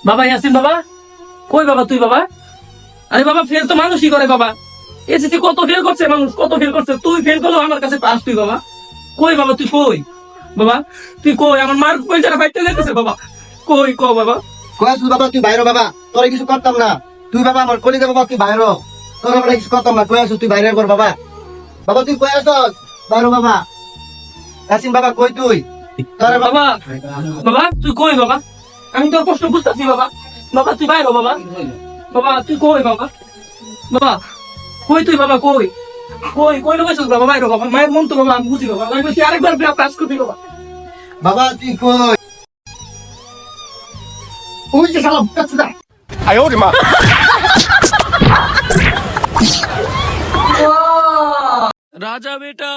বাবা ইয়াসিন বাবা, কই বাবা তুই বাবা? আরে বাবা ফেল তো মানুষই করে বাবা। এসিসি কত ফেল করছে মানুষ, কত ফেল করছে, তুই ফেল করলো আমার কাছে পাস তুই বাবা। কই বাবা তুই কই? বাবা তুই কই? আমার মার পয়সাটা বাইতে যেতেছে বাবা। কই কো বাবা? কয়াসুল বাবা তুই বাইরে বাবা, তোরে কিছু করতাম না। তুই বাবা আমার কলিজা বাবা, তুই বাইরে। তোর আমরা কিছু করতাম না। কয়াসুল তুই বাইরে কর বাবা। বাবা তুই কয়াসস বাইরে বাবা। ইয়াসিন বাবা কই তুই? তোরে বাবা। বাবা বাবা তুই কই বাবা? আমি তোর কষ্ট বুঝতেছি বাবা। বাবা তুই বাইরো বাবা। বাবা তুই কই বাবা? বাবা কই তুই বাবা? কই কই কই লোক আছিস বাবা? বাইরো বাবা। মায়ের মন তো বাবা আমি বুঝি বাবা। আমি বলছি আরেকবার কাজ করবি বাবা। বাবা তুই কই? ওই যে শালা কাচ্চা। রাজা বেটা